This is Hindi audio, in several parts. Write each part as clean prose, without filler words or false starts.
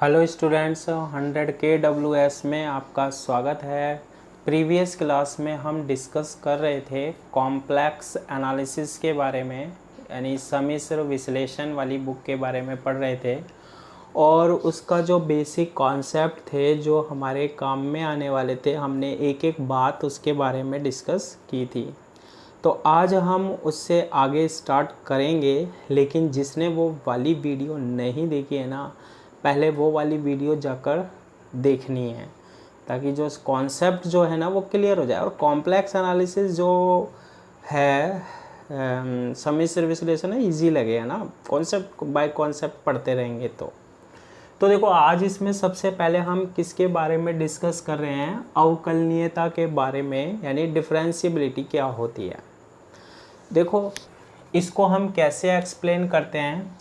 हेलो स्टूडेंट्स, 100 KWS में आपका स्वागत है। प्रीवियस क्लास में हम डिस्कस कर रहे थे कॉम्प्लेक्स एनालिसिस के बारे में, यानी सम्मिश्र विश्लेषण वाली बुक के बारे में पढ़ रहे थे और उसका जो बेसिक कॉन्सेप्ट थे जो हमारे काम में आने वाले थे, हमने एक एक बात उसके बारे में डिस्कस की थी। तो आज हम उससे आगे स्टार्ट करेंगे, लेकिन जिसने वो वाली वीडियो नहीं देखी है ना, पहले वो वाली वीडियो जाकर देखनी है ताकि जो कॉन्सेप्ट जो है ना वो क्लियर हो जाए। और कॉम्प्लेक्स एनालिसिस जो है सम्मिश्र विश्लेषण है, इजी लगेगा ना, कॉन्सेप्ट बाय कॉन्सेप्ट पढ़ते रहेंगे। तो देखो, आज इसमें सबसे पहले हम किसके बारे में डिस्कस कर रहे हैं, अवकलनीयता के बारे में, यानी डिफरेंशिएबिलिटी क्या होती है। देखो, इसको हम कैसे एक्सप्लेन करते हैं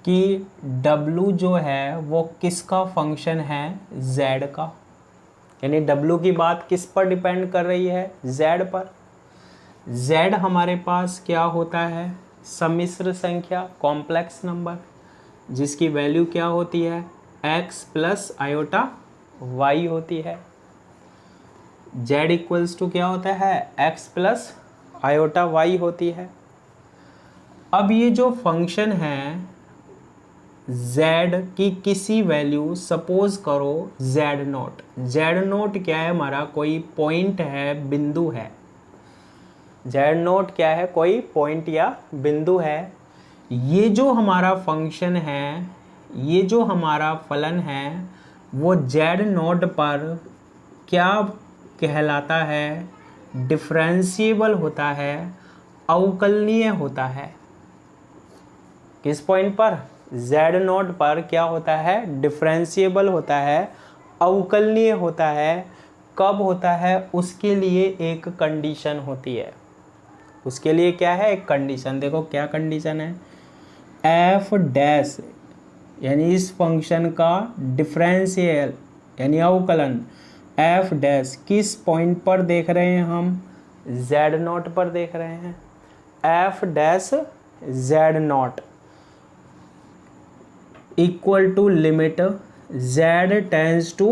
कि W जो है वो किसका फंक्शन है, Z का, यानी W की बात किस पर डिपेंड कर रही है, Z पर। Z हमारे पास क्या होता है, सम्मिश्र संख्या, कॉम्प्लेक्स नंबर, जिसकी वैल्यू क्या होती है, x प्लस आयोटा y होती है। Z इक्वल्स टू क्या होता है, x प्लस आयोटा y होती है। अब ये जो फंक्शन है z की किसी वैल्यू, सपोज करो z नोट। z नोट क्या है, हमारा कोई पॉइंट है, बिंदु है। z नोट क्या है, कोई पॉइंट या बिंदु है। ये जो हमारा फंक्शन है, ये जो हमारा फलन है, वो z नोट पर क्या कहलाता है, डिफरेंशिएबल होता है, अवकलनीय होता है। किस पॉइंट पर, z नोट पर क्या होता है, डिफरेंशिएबल होता है, अवकलनीय होता है। कब होता है, उसके लिए एक कंडीशन होती है। उसके लिए क्या है, एक कंडीशन। देखो क्या कंडीशन है, f डैश, यानी इस फंक्शन का डिफरेंशियल यानी अवकलन f डैश किस पॉइंट पर देख रहे हैं हम, z नोट पर देख रहे हैं। f dash z naught equal to limit z tends to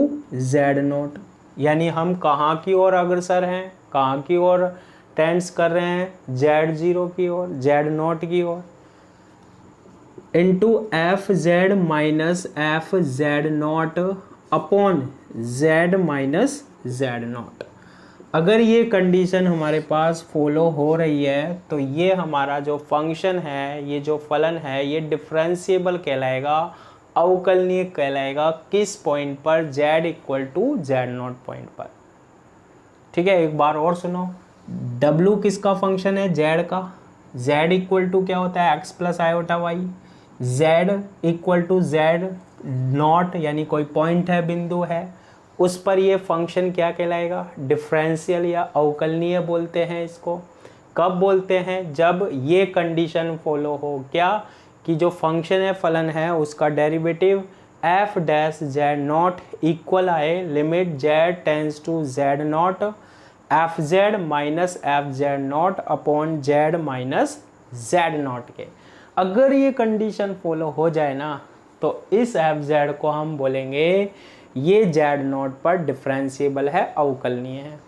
z naught, यानी हम कहाँ की ओर अग्रसर हैं, कहाँ की ओर टेंस कर रहे हैं, z0 की ओर, z नोट की ओर, into F Z minus F Z naught upon z minus Z naught. अगर ये कंडीशन हमारे पास फॉलो हो रही है तो ये हमारा जो फंक्शन है, ये जो फलन है, ये डिफरेंशिएबल कहलाएगा, अवकलनीय कहलाएगा। किस पॉइंट पर, z equal to z naught point पर। ठीक है, एक बार और सुनो, w किसका फंक्शन है, z का। z इक्वल टू क्या होता है, x plus iota y। z equal to z naught, यानी कोई पॉइंट है, बिंदु है, उस पर ये फंक्शन क्या कहलाएगा, डिफरेंशियल या अवकलनीय बोलते हैं इसको। कब बोलते हैं, जब ये कंडीशन फॉलो हो, क्या, कि जो फंक्शन है, फलन है, उसका derivative f dash Z naught equal आए limit z tends to z naught F Z minus F Z naught upon z minus Z naught के। अगर ये कंडीशन फॉलो हो जाए ना, तो इस एफ जेड को हम बोलेंगे ये z नोट पर डिफरेंशिएबल है, अवकलनीय है।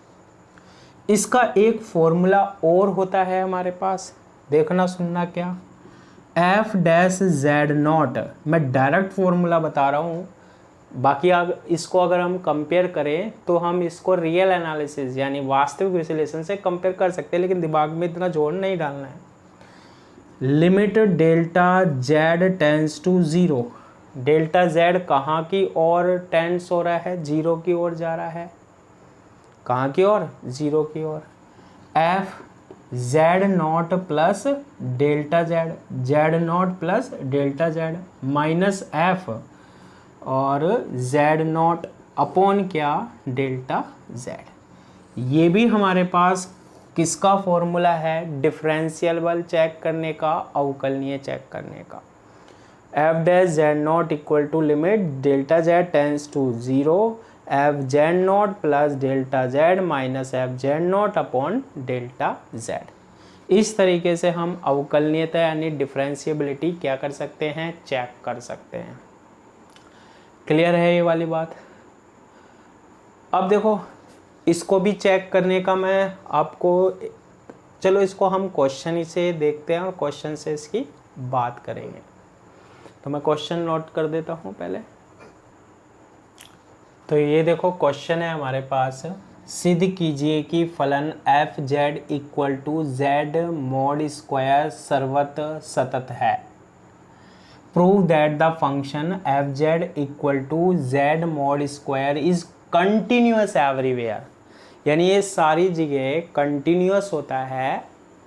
इसका एक फॉर्मूला और होता है हमारे पास, देखना सुनना क्या, f डैश z नोट, मैं डायरेक्ट फॉर्मूला बता रहा हूँ, बाकी इसको अगर हम कंपेयर करें तो हम इसको रियल एनालिसिस यानी वास्तविक विश्लेषण से कंपेयर कर सकते हैं, लेकिन दिमाग में इतना जोर नहीं डालना है। Limit delta z tends to 0, delta z कहाँ की ओर टेंस हो रहा है, 0 की ओर जा रहा है। कहाँ की ओर, 0 की ओर। f z not plus delta z not plus delta z minus f और z नॉट अपॉन क्या, डेल्टा z। ये भी हमारे पास किसका फॉर्मूला है, डिफरेंशिएबल चेक करने का, अवकलनीय चेक करने का। f dash Z naught equal to limit delta Z tends to 0 f Z naught plus delta z minus F Z naught upon delta z. इस तरीके से हम अवकलनीयता यानी डिफरेंशिएबिलिटी क्या कर सकते हैं, चेक कर सकते हैं। क्लियर है ये वाली बात। अब देखो इसको भी चेक करने का मैं आपको, चलो इसको हम क्वेश्चन से देखते हैं और क्वेश्चन से इसकी बात करेंगे। तो मैं क्वेश्चन नोट कर देता हूँ पहले। तो ये देखो क्वेश्चन है हमारे पास, सिद्ध कीजिए कि फलन F Z equal to Z mod square सर्वत सतत है। Prove that the function F Z equal to Z mod square is continuous everywhere. यानी ये सारी जगह कंटिन्यूअस होता है,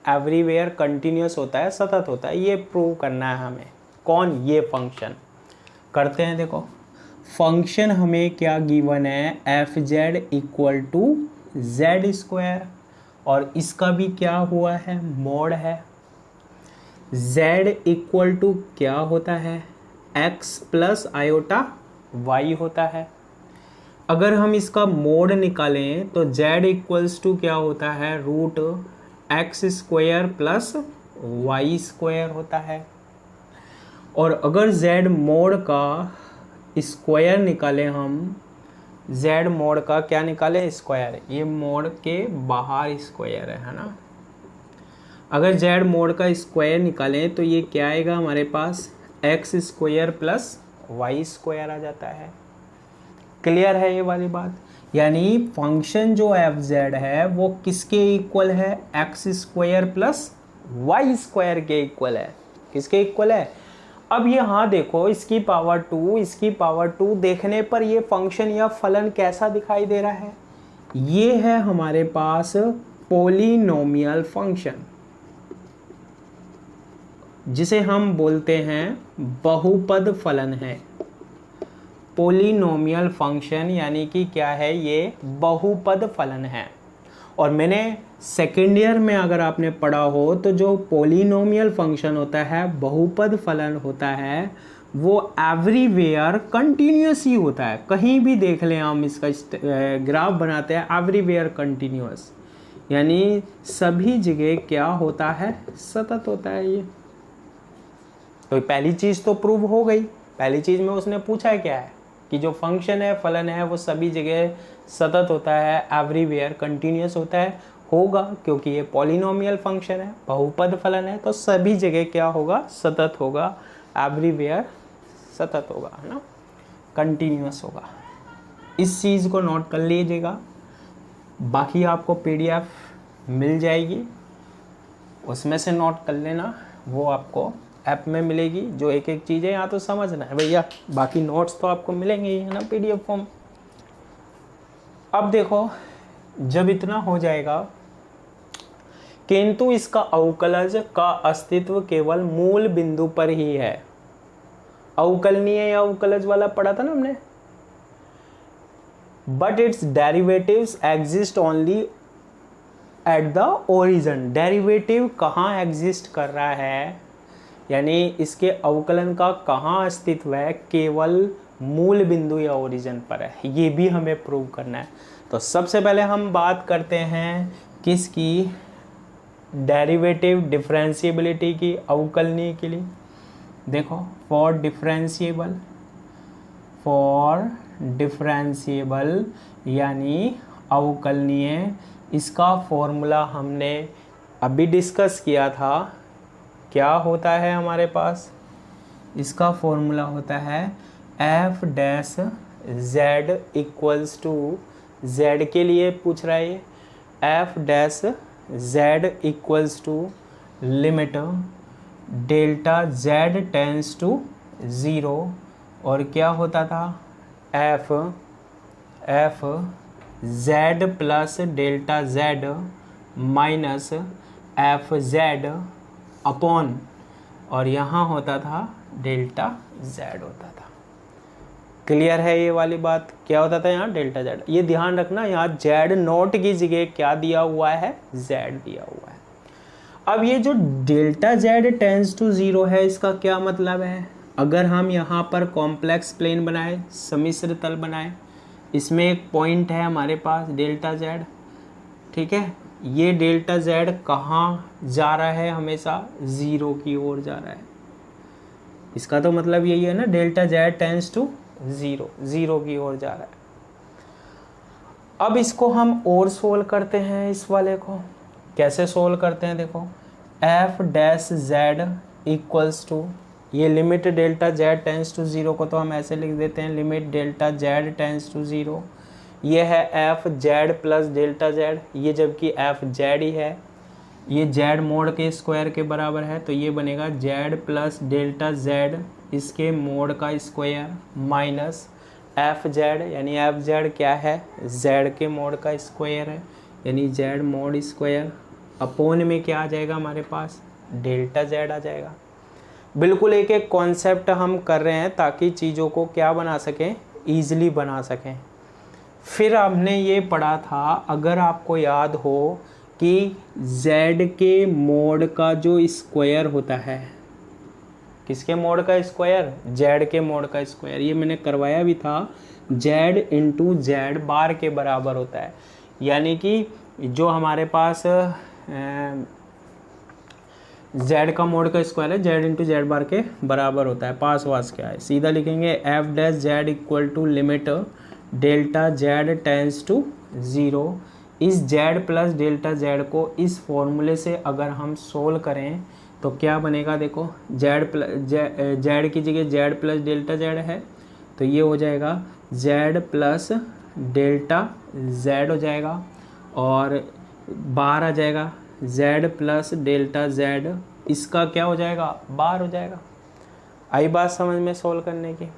एवरीवेयर कंटिन्यूअस होता है, सतत होता है, ये प्रूव करना है हमें। कौन? ये फंक्शन। करते हैं। देखो फंक्शन हमें क्या गिवन है, F Z equal to z square, और इसका भी क्या हुआ है, मोड है। z इक्वल टू क्या होता है, x प्लस आयोटा y होता है। अगर हम इसका मोड निकालें तो z इक्वल्स टू क्या होता है, root x square plus Y square होता है। और अगर z मोड का स्क्वायर निकालें हम, z मोड का क्या निकालें, स्क्वायर, ये मोड के बाहर स्क्वायर है ना। अगर z मोड का स्क्वायर निकालें तो ये क्या आएगा हमारे पास, X square plus Y square आ जाता है। क्लियर है ये वाली बात। यानी फंक्शन जो एफ जेड है वो किसके इक्वल है, x square plus Y square के इक्वल है। किसके इक्वल है? अब यहाँ देखो इसकी पावर 2, इसकी पावर 2 देखने पर ये फंक्शन या फलन कैसा दिखाई दे रहा है, ये है हमारे पास पॉलिनोमियल फंक्शन, जिसे हम बोलते हैं बहुपद फलन है। पॉलिनोमियल फंक्शन यानी कि क्या है, ये बहुपद फलन है। और मैंने सेकेंड ईयर में अगर आपने पढ़ा हो तो जो पॉलिनोमियल फंक्शन होता है, बहुपद फलन होता है, वो एवरीवेयर कंटिन्यूअस ही होता है। कहीं भी देख लें हम इसका ग्राफ बनाते हैं, एवरीवेयर कंटिन्यूअस, यानी सभी जगह क्या होता है, सतत होता है ये। तो पहली चीज़ तो प्रूव हो गई। पहली चीज़ में उसने पूछा है क्या है कि जो फंक्शन है, फलन है, वो सभी जगह सतत होता है, एवरीवेयर कंटिन्यूअस होता है। होगा क्योंकि ये पॉलिनोमियल फंक्शन है, बहुपद फलन है, तो सभी जगह क्या होगा, सतत होगा, एवरीवेयर सतत होगा, है ना, कंटिन्यूअस होगा। इस चीज़ को नोट कर लीजिएगा। बाकी आपको पीडीएफ मिल जाएगी, उसमें से नोट कर लेना, वो आपको ऐप में मिलेगी। जो एक एक चीज़ें यहाँ तो समझना है भैया, बाकी नोट्स तो आपको मिलेंगे ही, है ना, पीडीएफ फॉर्म। अब देखो जब इतना हो जाएगा, किंतु इसका अवकलज का अस्तित्व केवल मूल बिंदु पर ही है। अवकलनीय या अवकलज वाला पढ़ा था ना हमने। But it's derivatives exist only at the origin. Derivative कहाँ एग्जिस्ट कर रहा है, यानी इसके अवकलन का कहाँ अस्तित्व है, केवल मूल बिंदु या ओरिजिन पर है। ये भी हमें प्रूव करना है। तो सबसे पहले हम बात करते हैं किसकी, डेरिवेटिव डिफरेंशिएबिलिटी की, अवकलनीय के लिए। देखो फॉर डिफरेंशिएबल यानी अवकलनीय, इसका फॉर्मूला हमने अभी डिस्कस किया था। क्या होता है हमारे पास, इसका फॉर्मूला होता है f dash Z equals to, जेड के लिए पूछ रहा है ये, f dash Z equals to limit delta Z tends to 0। और क्या होता था, f Z plus delta z minus F z upon, और यहाँ होता था डेल्टा जेड होता था। क्लियर है ये वाली बात। क्या होता था यहाँ, डेल्टा जेड। ये ध्यान रखना, यहाँ जेड नोट की जगह क्या दिया हुआ है, जेड दिया हुआ है। अब ये जो डेल्टा जेड टेंस टू 0 है, इसका क्या मतलब है, अगर हम यहाँ पर कॉम्प्लेक्स प्लेन बनाए, सम्मिश्र तल बनाए, इसमें एक पॉइंट है हमारे पास डेल्टा जेड, ठीक है, ये डेल्टा जेड कहाँ जा रहा है, हमेशा 0 की ओर जा रहा है। इसका तो मतलब यही है ना, delta Z tends to zero, zero की ओर जा रहा है। अब इसको हम और सोल्व करते हैं, इस वाले को कैसे सोल्व करते हैं देखो, F dash Z equals to, ये limit delta Z tends to zero को तो हम ऐसे लिख देते हैं limit delta Z tends to zero, ये है F Z plus delta Z, ये जबकि एफ जेड ही है, ये जेड मोड के स्क्वायर के बराबर है, तो ये बनेगा जेड प्लस डेल्टा जेड इसके मोड का स्क्वायर माइनस एफ जेड, यानी एफ जेड क्या है, जेड के मोड का स्क्वायर है, यानी जेड मोड स्क्वायर अपोन में क्या आ जाएगा हमारे पास, डेल्टा जेड आ जाएगा। बिल्कुल एक एक कॉन्सेप्ट हम कर रहे हैं ताकि चीज़ों को क्या बना सकें, ईजिली बना सकें। फिर हमने ये पढ़ा था, अगर आपको याद हो, कि z के मोड का जो स्क्वायर होता है, किसके मोड का स्क्वायर, z के मोड का स्क्वायर, ये मैंने करवाया भी था, z इंटू जेड बार के बराबर होता है। यानी कि जो हमारे पास z का मोड का स्क्वायर है, z इंटू जेड बार के बराबर होता है। पास वास क्या है, सीधा लिखेंगे f dash z equal to limit delta Z tends to zero. इस z प्लस डेल्टा जेड को इस फॉर्मूले से अगर हम सोल्व करें तो क्या बनेगा देखो, जेड की जगह जेड प्लस डेल्टा जेड है, तो ये हो जाएगा जेड प्लस डेल्टा जेड हो जाएगा, और बार आ जाएगा जेड प्लस डेल्टा जेड, इसका क्या हो जाएगा, बार हो जाएगा। आई बात समझ में सोल्व करने की।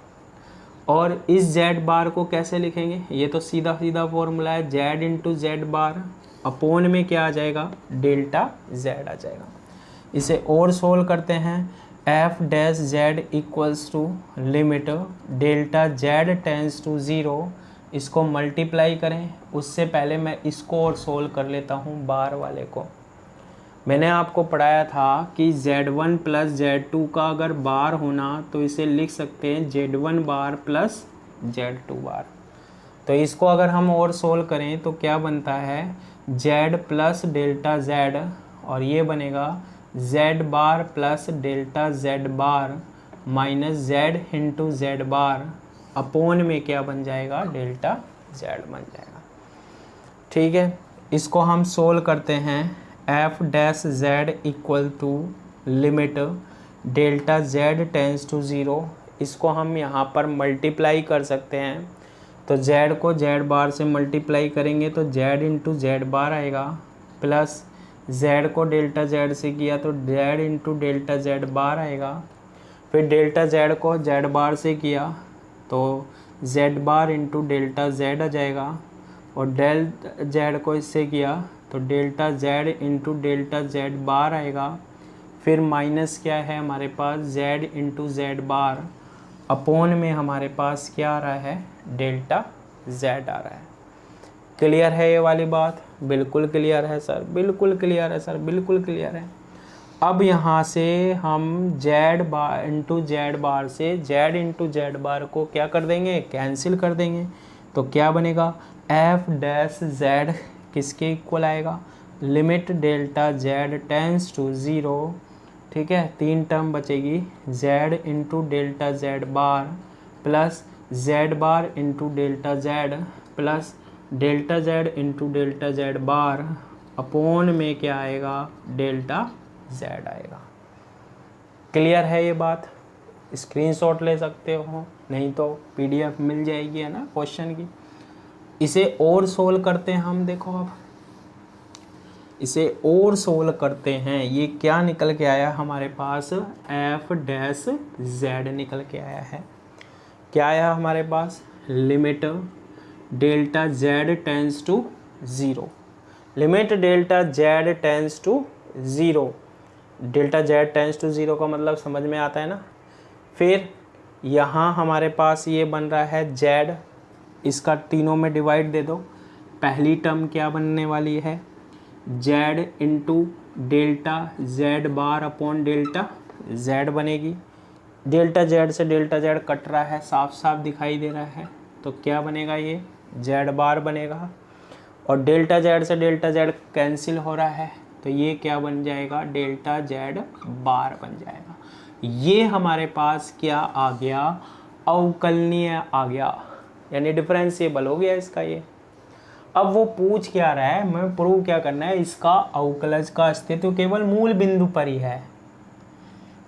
और इस z बार को कैसे लिखेंगे, ये तो सीधा सीधा फॉर्मूला है, z into Z bar upon में क्या आ जाएगा, डेल्टा z आ जाएगा। इसे और सोल्व करते हैं, f dash Z equals to limit delta Z tends to zero, इसको मल्टीप्लाई करें। उससे पहले मैं इसको और सोल्व कर लेता हूँ बार वाले को। मैंने आपको पढ़ाया था कि z1 प्लस z2 का अगर बार होना तो इसे लिख सकते हैं z1 बार प्लस z2 बार। तो इसको अगर हम और सोल्व करें तो क्या बनता है, z प्लस डेल्टा z, और ये बनेगा z बार प्लस डेल्टा z बार minus z into Z bar upon में क्या बन जाएगा, डेल्टा z बन जाएगा। ठीक है, इसको हम सोल्व करते हैं, f dash z equal to limit delta Z tends to zero, इसको हम यहाँ पर मल्टीप्लाई कर सकते हैं। तो z को z बार से मल्टीप्लाई करेंगे तो z इंटू जेड बार आएगा, प्लस z को डेल्टा z से किया तो z into delta Z bar आएगा, फिर डेल्टा z को z बार से किया तो z bar into delta z आ जाएगा, और डेल्टा z को इससे किया तो delta z into delta Z bar आएगा, फिर माइनस क्या है हमारे पास, z into Z bar upon में हमारे पास क्या आ रहा है, डेल्टा z आ रहा है। क्लियर है ये वाली बात, बिल्कुल क्लियर है सर, बिल्कुल क्लियर है सर, बिल्कुल क्लियर है। अब यहाँ से हम z बार इंटू जेड बार से z इंटू जेड बार को क्या कर देंगे, कैंसिल कर देंगे, तो क्या बनेगा, एफ डैश जेड किसके इक्वल आएगा, limit delta Z tends to zero. ठीक है, तीन टर्म बचेगी, z into delta Z bar plus Z bar into delta Z plus delta Z into delta Z bar upon में क्या आएगा, डेल्टा जेड आएगा। क्लियर है ये बात, स्क्रीनशॉट ले सकते हो, नहीं तो PDF मिल जाएगी, है ना, क्वेश्चन की। इसे और सोल्व करते हैं हम, देखो अब इसे और सोल्व करते हैं, ये क्या निकल के आया हमारे पास, एफ डैश जेड निकल के आया है। क्या आया हमारे पास, limit delta Z tends to zero, limit delta Z tends to zero, delta Z tends to zero का मतलब समझ में आता है ना। फिर यहाँ हमारे पास ये बन रहा है z, इसका तीनों में डिवाइड दे दो, पहली टर्म क्या बनने वाली है, z into delta Z bar upon delta z बनेगी। डेल्टा जेड से डेल्टा जेड कट रहा है, साफ साफ दिखाई दे रहा है, तो क्या बनेगा, ये z बार बनेगा, और डेल्टा जेड से डेल्टा जेड कैंसिल हो रहा है, तो ये क्या बन जाएगा, डेल्टा जेड बार बन जाएगा। ये हमारे पास क्या आ गया, अवकलनीय आ गया, यानी डिफरेंशिएबल हो गया इसका ये। अब वो पूछ क्या रहा है, मैं प्रूव क्या करना है, इसका अवकलज का अस्तित्व केवल मूल बिंदु पर ही है।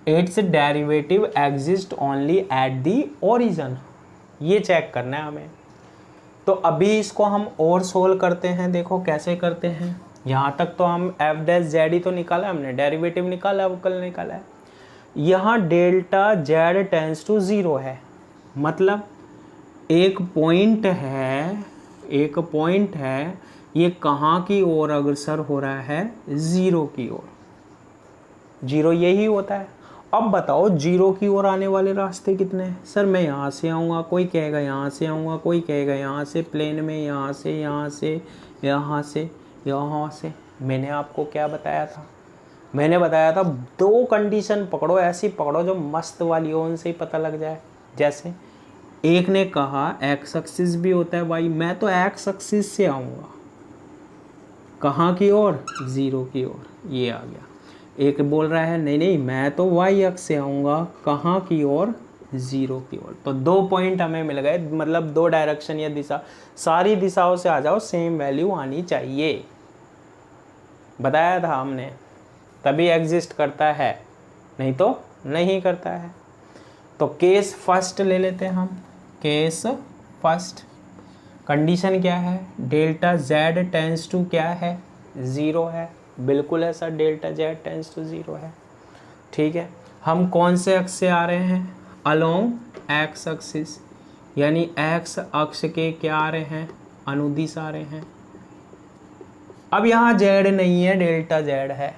It's derivative exist only at the origin, ये चेक करना है हमें। तो अभी इसको हम और सोल्व करते हैं, देखो कैसे करते हैं। यहाँ तक तो हम एफ डैश जेड ही तो निकाला हमने, डेरिवेटिव निकाला, अवकल निकाला है। यहाँ डेल्टा जेड टेंस टू 0 है, मतलब एक पॉइंट है, ये कहाँ की ओर अग्रसर हो रहा है, 0 की ओर। 0 यही होता है। अब बताओ 0 की ओर आने वाले रास्ते कितने हैं? सर मैं यहाँ से आऊँगा, कोई कहेगा यहाँ से आऊँगा, कोई कहेगा यहाँ से, प्लेन में यहाँ से, यहाँ से, यहाँ से, यहाँ से। मैंने आपको क्या बताया था? मैंने बताया था 2 कंडीशन पकड़ो, ऐसी पकड़ो जो मस्त वाली हो, उनसे ही पता लग जाए। जैसे एक ने कहा एक्स एक्सिस भी होता है भाई, मैं तो एक्स एक्सिस से आऊँगा, कहाँ की ओर, 0 की ओर, ये आ गया। एक बोल रहा है नहीं नहीं मैं तो वाई अक्ष से आऊँगा, कहाँ की ओर, 0 की ओर। तो 2 पॉइंट हमें मिल गए, मतलब 2 डायरेक्शन या दिशा, सारी दिशाओं से आ जाओ, सेम वैल्यू आनी चाहिए। बताया था हमने, तभी एग्जिस्ट करता है, नहीं तो नहीं करता है। तो केस फर्स्ट ले लेते हैं हम। केस फर्स्ट कंडीशन क्या है, डेल्टा जेड टेंस टू क्या है, 0 है। बिल्कुल है sir, delta Z tends to 0 है। ठीक है, हम कौन से अक्ष से आ रहे हैं, अलोंग एक्स एक्सिस, यानी एक्स अक्ष के क्या आ रहे हैं, अनुदिश आ रहे हैं। अब यहाँ जेड नहीं है, डेल्टा जेड है,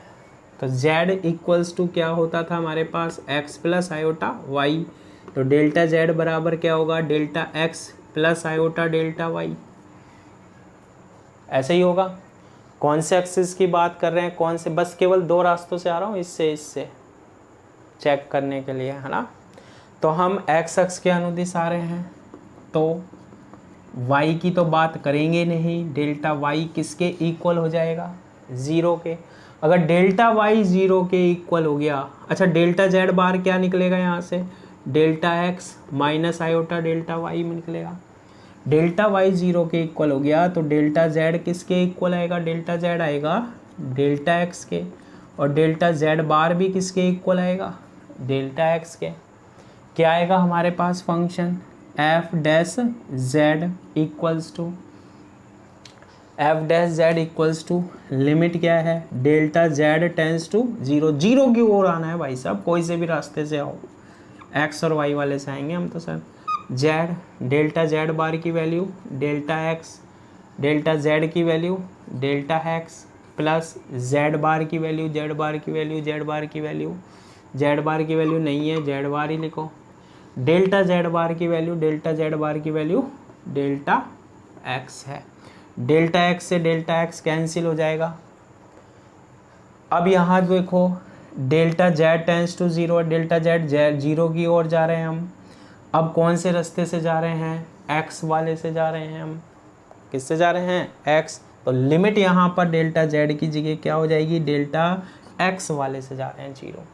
तो जेड इक्वल्स टू क्या होता था हमारे पास, एक्स प्लस आयोटा वाई। तो डेल्टा जेड बराबर क्या होगा, delta x plus iota delta y, ऐसे ही होगा। कौन से एक्सिस की बात कर रहे हैं, कौन से, बस केवल 2 रास्तों से आ रहा हूँ, इससे चेक करने के लिए, है ना। तो हम एक्स अक्ष के अनुदिश आ रहे हैं, तो y की तो बात करेंगे नहीं, डेल्टा y किसके इक्वल हो जाएगा, 0 के। अगर डेल्टा y 0 के इक्वल हो गया, अच्छा डेल्टा z बार क्या निकलेगा यहाँ से, delta x minus iota delta y में निकलेगा। डेल्टा y 0 के इक्वल हो गया, तो डेल्टा z किसके इक्वल आएगा, डेल्टा z आएगा डेल्टा x के, और डेल्टा z बार भी किसके इक्वल आएगा, डेल्टा x के। क्या आएगा हमारे पास function, F dash Z equals to limit क्या है, डेल्टा जेड टेंस टू 0, 0 की ओर आना है भाई साहब, कोई से भी रास्ते से आओ, एक्स और वाई वाले से आएंगे हम तो sir. Z, delta Z bar की value delta X, delta Z की value delta x, plus Z bar की वैल्यू, जेड बार की वैल्यू, जेड बार की वैल्यू, जेड बार की वैल्यू नहीं है, जेड बार ही लिखो, डेल्टा जेड बार की वैल्यू, डेल्टा जेड बार की वैल्यू डेल्टा एक्स है। डेल्टा एक्स से डेल्टा एक्स कैंसिल हो जाएगा। अब यहाँ देखो delta Z tends to 0, delta z 0 की ओर जा रहे हैं हम। अब कौन से रास्ते से जा रहे हैं, एक्स वाले से जा रहे हैं हम। किससे जा रहे हैं, एक्स। तो लिमिट यहाँ पर डेल्टा जेड की जगह क्या हो जाएगी, डेल्टा एक्स वाले से जा रहे हैं 0।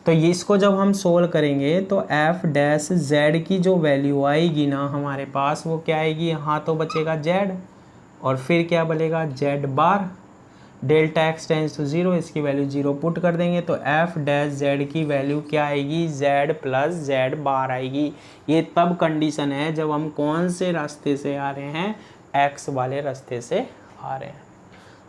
तो ये इसको जब हम सोल्व करेंगे तो एफ डैश जेड की जो वैल्यू आएगी ना हमारे पास, वो क्या आएगी, यहाँ तो बचेगा जेड, और फिर क्या बनेगा, z bar, delta x tends to 0, इसकी वैल्यू 0 पुट कर देंगे, तो एफ डैश जेड की वैल्यू क्या आएगी, जेड प्लस जेड बार आएगी। ये तब कंडीशन है जब हम कौन से रास्ते से आ रहे हैं, एक्स वाले रास्ते से आ रहे हैं।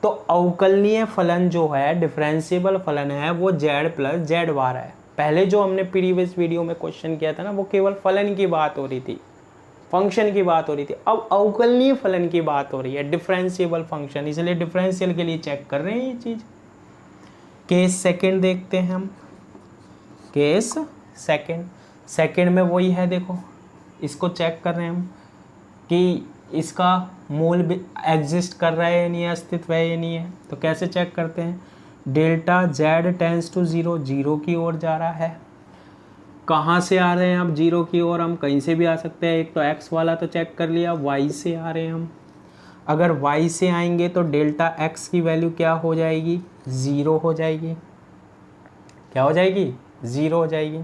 तो अवकलनीय फलन जो है, डिफरेंशिएबल फलन है, वो जेड प्लस जेड बार है। पहले जो हमने प्रीवियस वीडियो में क्वेश्चन किया था ना, वो केवल फलन की बात हो रही थी, फंक्शन की बात हो रही थी। अब अवकलनीय फलन की बात हो रही है, डिफरेंशिएबल फंक्शन, इसलिए डिफरेंशियल के लिए चेक कर रहे हैं ये चीज। केस सेकंड देखते हैं हम, केस सेकंड में वही है, देखो इसको चेक कर रहे हैं हम कि इसका मूल एग्जिस्ट कर रहा है या नहीं है, अस्तित्व है या नहीं है। तो कैसे चेक करते हैं, डेल्टा जेड टेंस टू 0, 0 की ओर जा रहा है। कहाँ से आ रहे हैं अब 0 की ओर, हम कहीं से भी आ सकते हैं, एक तो x वाला तो चेक कर लिया, y से आ रहे हैं हम। अगर y से आएंगे तो डेल्टा x की वैल्यू क्या हो जाएगी, 0 हो जाएगी। क्या हो जाएगी, 0 हो जाएगी।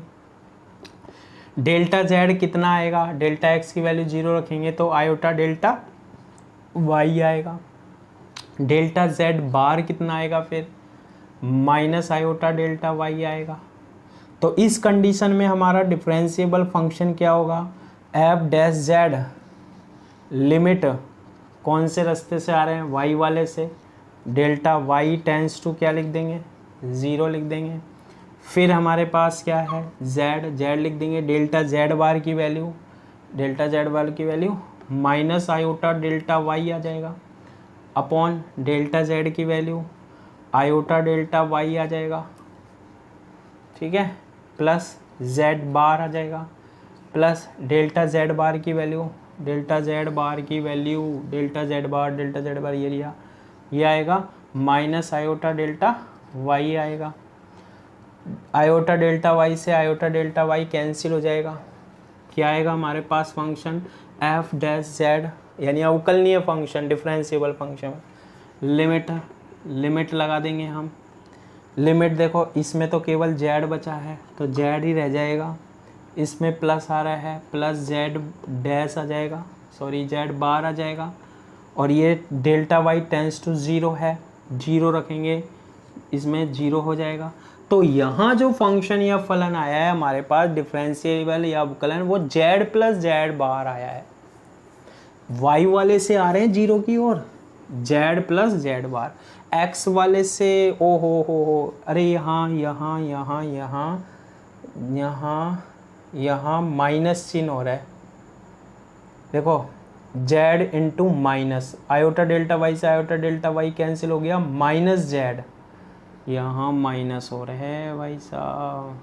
डेल्टा जेड कितना आएगा, डेल्टा एक्स की वैल्यू 0 रखेंगे तो आयोटा डेल्टा वाई आएगा। डेल्टा जेड बार कितना आएगा फिर, माइनस आयोटा डेल्टा वाई आएगा। तो इस कंडीशन में हमारा डिफरेंशिएबल फंक्शन क्या होगा, एफ डैश जेड लिमिट कौन से रास्ते से आ रहे हैं, वाई वाले से, डेल्टा वाई टेंस टू क्या लिख देंगे, 0 लिख देंगे। फिर हमारे पास क्या है, जेड, जेड लिख देंगे, डेल्टा जेड बार की वैल्यू, डेल्टा जेड बार की value minus iota delta Y आ जाएगा, अपॉन डेल्टा जेड की वैल्यू आयोटा डेल्टा वाई आ जाएगा, ठीक है, प्लस जेड बार आ जाएगा, प्लस डेल्टा जेड बार की वैल्यू, डेल्टा जेड बार की वैल्यू, डेल्टा जेड बार ये लिया, ये आएगा माइनस आयोटा डेल्टा वाई आएगा। आयोटा डेल्टा वाई से आयोटा डेल्टा वाई कैंसिल हो जाएगा, क्या आएगा हमारे पास फंक्शन एफ डैश जेड, यानी अवकलनीय फंक्शन, डिफरेंशिएबल फंक्शन। लिमिट लगा देंगे हम, लिमिट देखो इसमें तो केवल जेड बचा है तो जेड ही रह जाएगा, इसमें प्लस आ रहा है प्लस जेड डैश आ जाएगा, सॉरी जेड बार आ जाएगा, और ये डेल्टा वाई टेंस टू 0 है, 0 रखेंगे इसमें 0 हो जाएगा। तो यहाँ जो फंक्शन या फलन आया है हमारे पास डिफरेंशिएबल या अवकलन, वो जेड प्लस जेड बार आया है, वाई वाले से आ रहे हैं 0 की ओर, जेड प्लस जेड बार, एक्स वाले से ओ हो अरे यहाँ यहाँ यहाँ यहाँ यहाँ यहाँ माइनस चिन्ह हो रहा है, देखो z into minus, iota delta y से आयोटा डेल्टा वाई कैंसिल हो गया, माइनस जेड, यहाँ माइनस हो रहे हैं भाई साहब,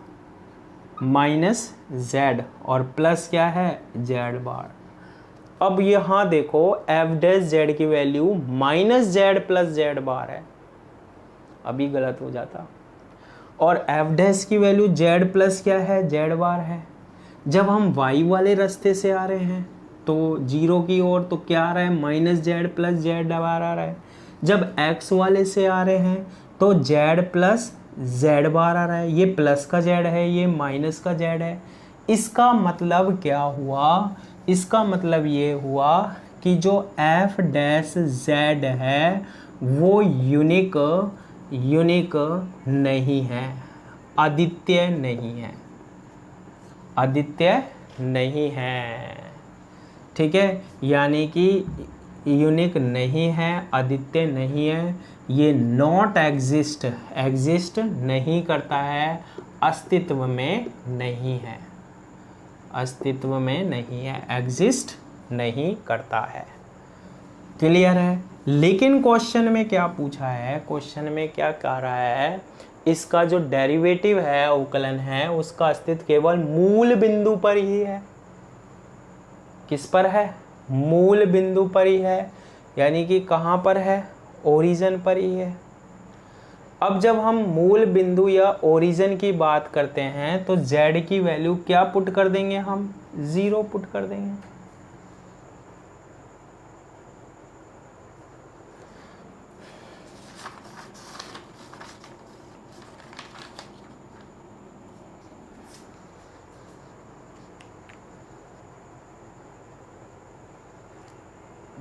माइनस जेड और प्लस क्या है जेड बार। अब यहाँ देखो एफ डैश जेड की value minus Z plus Z bar है, अभी गलत हो जाता, और एफ डैश की वैल्यू जेड प्लस क्या है जेड बार है। जब हम वाई वाले रास्ते से आ रहे हैं तो 0 की ओर, तो क्या आ रहा है माइनस जेड प्लस जेड बार आ रहा है। जब एक्स वाले से आ रहे हैं तो जेड प्लस जेड बार आ रहा है, ये प्लस का जेड है ये माइनस का जेड है। इसका मतलब क्या हुआ, इसका मतलब ये हुआ कि जो एफ डैश जेड है वो यूनिक नहीं है, अद्वितीय नहीं है, अद्वितीय नहीं है, ठीक है, यानी कि यूनिक नहीं है, अद्वितीय नहीं है, ये नॉट एग्जिस्ट नहीं करता है, अस्तित्व में नहीं है, अस्तित्व में नहीं है, एग्जिस्ट नहीं करता है, क्लियर है। लेकिन क्वेश्चन में क्या पूछा है, क्वेश्चन में क्या कह रहा है, इसका जो डेरिवेटिव है अवकलन है उसका अस्तित्व केवल मूल बिंदु पर ही है, किस पर है, मूल बिंदु पर ही है, यानी कि कहाँ पर है, ओरिजिन पर ही है। अब जब हम मूल बिंदु या ओरिजिन की बात करते हैं तो z की वैल्यू क्या पुट कर देंगे हम, 0 पुट कर देंगे।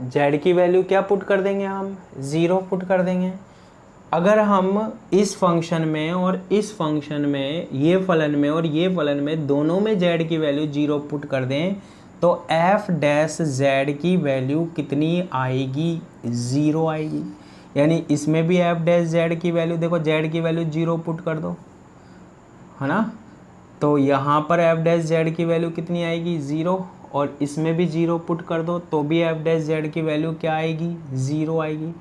z की वैल्यू क्या पुट कर देंगे हम, 0 पुट कर देंगे। अगर हम इस फंक्शन में और इस फंक्शन में, ये फलन में और ये फलन में, दोनों में z की वैल्यू 0 पुट कर दें तो f डैश z की वैल्यू कितनी आएगी, 0 आएगी। यानी इसमें भी f डैश z की वैल्यू, देखो z की वैल्यू 0 पुट कर दो, है ना, तो यहाँ पर f डैश z की वैल्यू कितनी आएगी, 0, और इसमें भी 0 पुट कर दो तो भी f डैश z की वैल्यू क्या आएगी, 0 आएगी।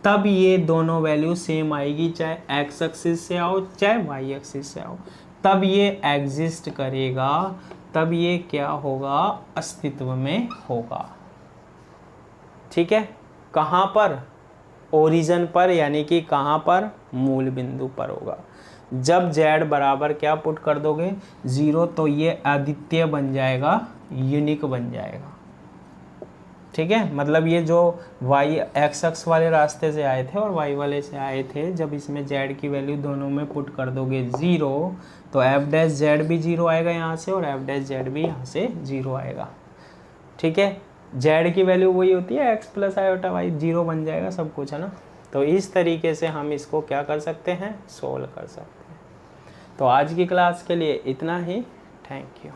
तब ये दोनों वैल्यू सेम आएगी, चाहे x एक्सिस से आओ चाहे y एक्सिस से आओ, तब ये एग्जिस्ट करेगा, तब ये क्या होगा, अस्तित्व में होगा, ठीक है। कहाँ पर, ओरिजिन पर, यानी कि कहाँ पर, मूल बिंदु पर होगा। जब z बराबर क्या पुट कर दोगे, 0, तो ये अद्वितीय बन जाएगा, यूनिक बन जाएगा, ठीक है, मतलब ये जो वाई एक्स एक्स वाले रास्ते से आए थे और वाई वाले से आए थे, जब इसमें जेड की वैल्यू दोनों में पुट कर दोगे 0, तो एफ डैश जेड भी 0 आएगा यहाँ से और एफ डैश जेड भी यहाँ से 0 आएगा। ठीक है, जेड की वैल्यू वही होती है एक्स प्लस आयोटा वाई, 0 बन जाएगा सब कुछ, है ना। तो इस तरीके से हम इसको क्या कर सकते हैं, सोल्व कर सकते हैं। तो आज की क्लास के लिए इतना ही। Thank you.